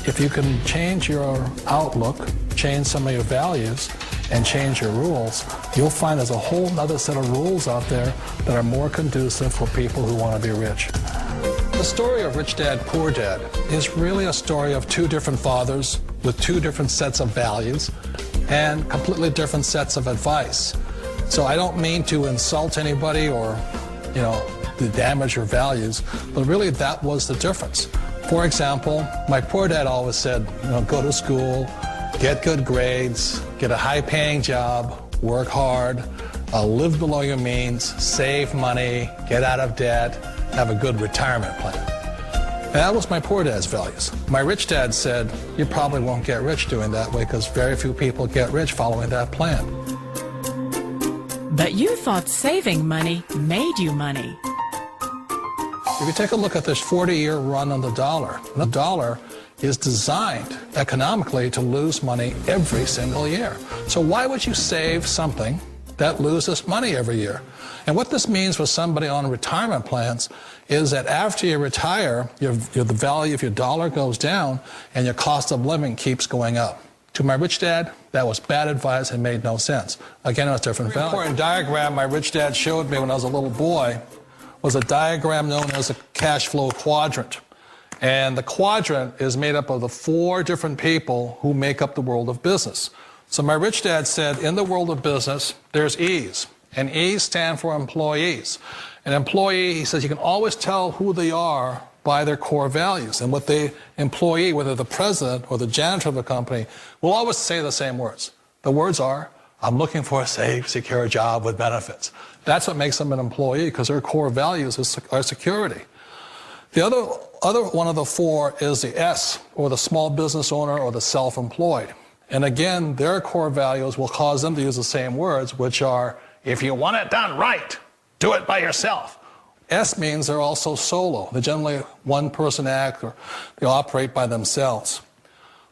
If you can change your outlook, change some of your values, and change your rules, you'll find there's a whole other set of rules out there that are more conducive for people who want to be rich. The story of Rich Dad, Poor Dad is really a story of two different fathers with two different sets of values and completely different sets of advice. So I don't mean to insult anybody or, to damage your values, but really that was the difference. For example, my poor dad always said, go to school, get good grades, get a high-paying job, work hard, live below your means, save money, get out of debt, have a good retirement plan. And that was my poor dad's values. My rich dad said, you probably won't get rich doing that way because very few people get rich following that plan. But you thought saving money made you money. If you take a look at this 40-year run on the dollar is designed economically to lose money every single year. So why would you save something that loses money every year? And what this means for somebody on retirement plans is that after you retire, the value of your dollar goes down and your cost of living keeps going up. To my rich dad, that was bad advice and made no sense. Again, it was different value. An important diagram my rich dad showed me when I was a little boy was a diagram known as a cash flow quadrant. And the quadrant is made up of the four different people who make up the world of business. So my rich dad said, in the world of business, there's E's. And E's stand for employees. An employee, he says, you can always tell who they are by their core values. And what the employee, whether the president or the janitor of the company, will always say the same words. The words are, I'm looking for a safe, secure job with benefits. That's what makes them an employee, because their core values are security. The other one of the four is the S, or the small business owner or the self-employed. And again, their core values will cause them to use the same words, which are, if you want it done right, do it by yourself. S means they're also solo. They're generally one-person act, or they operate by themselves.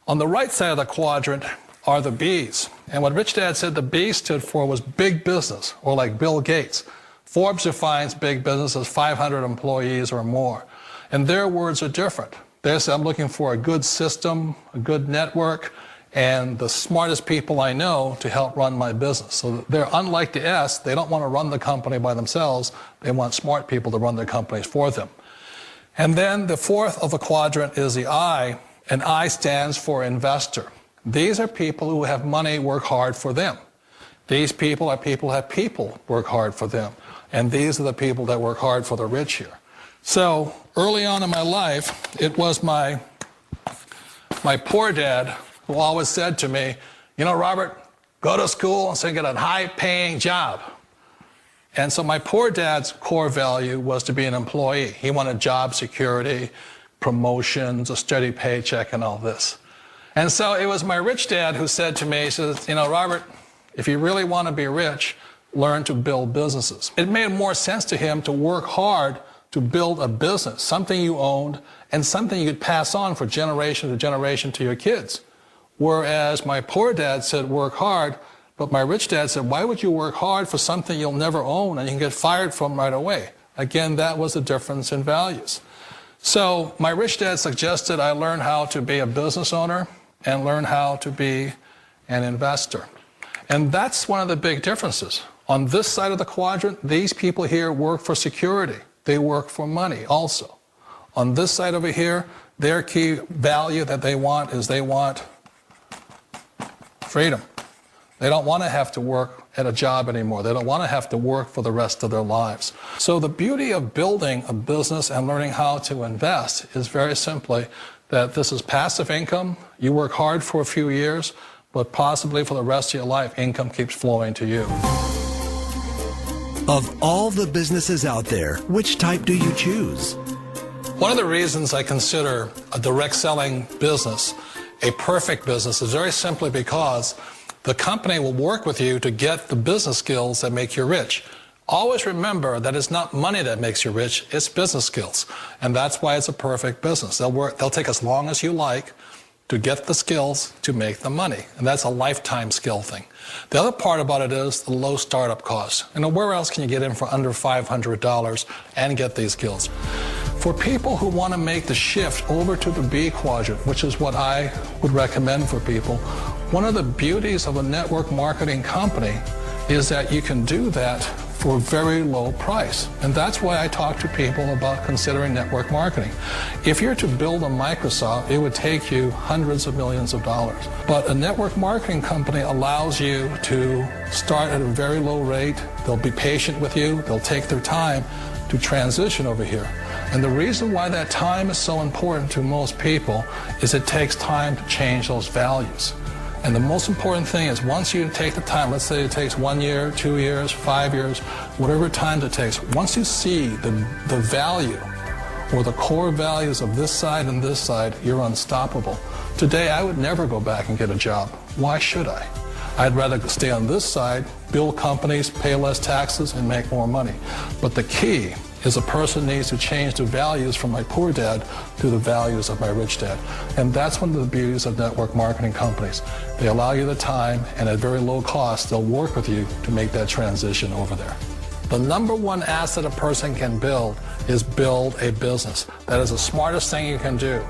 On the right side of the quadrant are the B's. And what Rich Dad said the B stood for was big business, or like Bill Gates. Forbes defines big business as 500 employees or more. And their words are different. They say, I'm looking for a good system, a good network, and the smartest people I know to help run my business. So they're unlike the S. They don't want to run the company by themselves. They want smart people to run their companies for them. And then the fourth of the quadrant is the I, and I stands for investor. These are people who have money work hard for them. These people are people who have people work hard for them. And these are the people that work hard for the rich here. So early on in my life, it was my poor dad who always said to me, Robert, go to school and so get a high-paying job. And so my poor dad's core value was to be an employee. He wanted job security, promotions, a steady paycheck, and all this. And so it was my rich dad who said to me, he says, Robert, if you really want to be rich, learn to build businesses. It made more sense to him to work hard to build a business, something you owned and something you could pass on for generation to generation to your kids. Whereas my poor dad said work hard, but my rich dad said, why would you work hard for something you'll never own and you can get fired from right away? Again, that was the difference in values. So my rich dad suggested I learn how to be a business owner and learn how to be an investor. And that's one of the big differences. On this side of the quadrant, these people here work for security. They work for money also. On this side over here, their key value that they want is they want freedom. They don't want to have to work at a job anymore. They don't want to have to work for the rest of their lives. So the beauty of building a business and learning how to invest is very simply that this is passive income. You work hard for a few years, but possibly for the rest of your life, income keeps flowing to you. Of all the businesses out there, which type do you choose? One of the reasons I consider a direct selling business a perfect business is very simply because the company will work with you to get the business skills that make you rich. Always remember that it's not money that makes you rich, it's business skills. And that's why it's a perfect business. They'll take as long as you like to get the skills to make the money. And that's a lifetime skill thing. The other part about it is the low startup cost. Where else can you get in for under $500 and get these skills? For people who want to make the shift over to the B quadrant, which is what I would recommend for people, one of the beauties of a network marketing company is that you can do that for a very low price. And that's why I talk to people about considering network marketing. If you're to build a Microsoft, it would take you hundreds of millions of dollars. But a network marketing company allows you to start at a very low rate. They'll be patient with you. They'll take their time to transition over here. And the reason why that time is so important to most people is it takes time to change those values. And the most important thing is once you take the time, let's say it takes 1 year, 2 years, 5 years, whatever time it takes, once you see the value or the core values of this side and this side, you're unstoppable. Today, I would never go back and get a job. Why should I? I'd rather stay on this side, build companies, pay less taxes, and make more money. But the key is a person needs to change the values from my poor dad to the values of my rich dad. And that's one of the beauties of network marketing companies. They allow you the time, and at very low cost, they'll work with you to make that transition over there. The number one asset a person can build is build a business. That is the smartest thing you can do.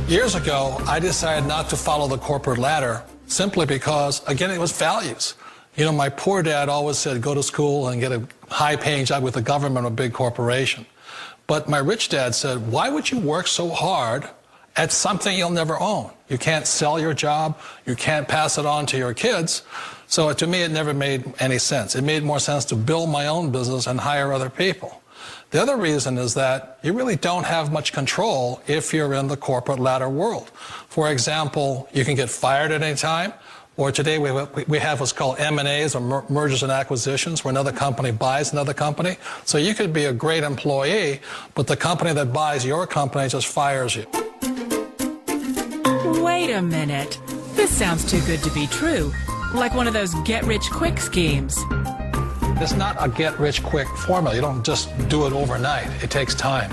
Years ago, I decided not to follow the corporate ladder simply because, again, it was values. You know, my poor dad always said, go to school and get a high-paying job with the government or a big corporation. But my rich dad said, why would you work so hard at something you'll never own? You can't sell your job. You can't pass it on to your kids. So to me, it never made any sense. It made more sense to build my own business and hire other people. The other reason is that you really don't have much control if you're in the corporate ladder world. For example, you can get fired at any time. Or today we have what's called M&As, or mergers and acquisitions, where another company buys another company. So you could be a great employee, but the company that buys your company just fires you. Wait a minute. This sounds too good to be true. Like one of those get-rich-quick schemes. It's not a get-rich-quick formula. You don't just do it overnight. It takes time.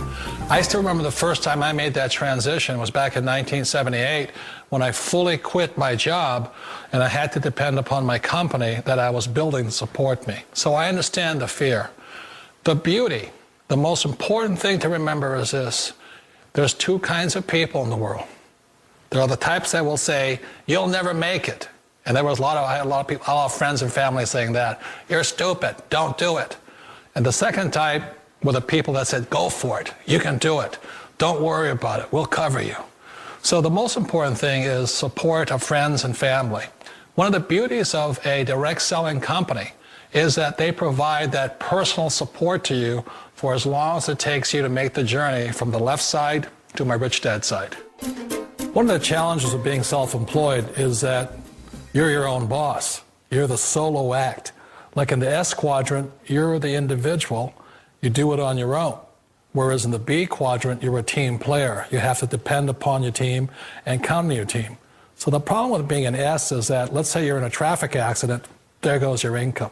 I still remember the first time I made that transition was back in 1978 when I fully quit my job and I had to depend upon my company that I was building to support me. So I understand the fear. The beauty, the most important thing to remember is this. There's two kinds of people in the world. There are the types that will say, you'll never make it. And there was I had a lot of people, a lot of friends and family saying that. You're stupid, don't do it. And the second type were the people that said, go for it, you can do it. Don't worry about it, we'll cover you. So the most important thing is support of friends and family. One of the beauties of a direct selling company is that they provide that personal support to you for as long as it takes you to make the journey from the left side to my rich dad side. One of the challenges of being self-employed is that you're your own boss. You're the solo act. Like in the S quadrant, you're the individual. You do it on your own. Whereas in the B quadrant, you're a team player. You have to depend upon your team and count on your team. So the problem with being an S is that, let's say you're in a traffic accident, there goes your income.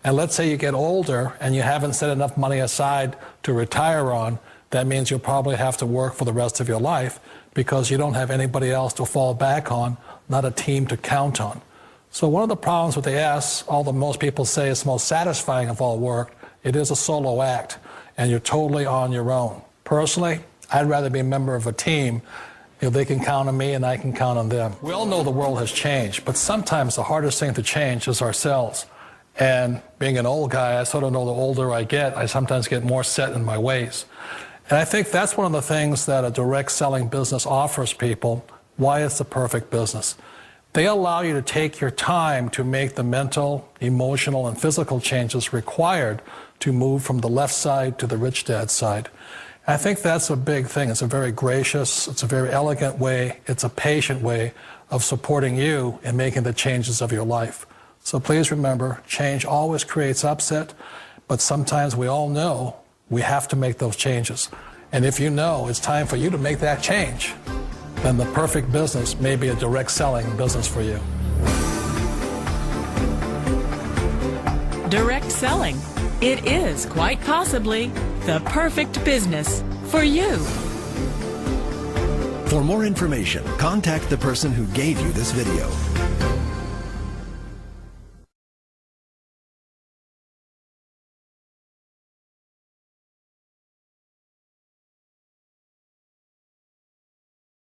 And let's say you get older and you haven't set enough money aside to retire on, that means you'll probably have to work for the rest of your life because you don't have anybody else to fall back on, not a team to count on. So one of the problems with the S, although most people say it's the most satisfying of all work, it is a solo act, and you're totally on your own. Personally, I'd rather be a member of a team. You know, they can count on me and I can count on them. We all know the world has changed, but sometimes the hardest thing to change is ourselves. And being an old guy, I sort of know the older I get, I sometimes get more set in my ways. And I think that's one of the things that a direct selling business offers people, why it's the perfect business. They allow you to take your time to make the mental, emotional, and physical changes required to move from the left side to the rich dad side. I think that's a big thing. It's a very gracious, it's a very elegant way, it's a patient way of supporting you in making the changes of your life. So please remember, change always creates upset, but sometimes we all know we have to make those changes. And if you know it's time for you to make that change, then the perfect business may be a direct selling business for you. Direct selling. It is quite possibly the perfect business for you. For more information, contact the person who gave you this video.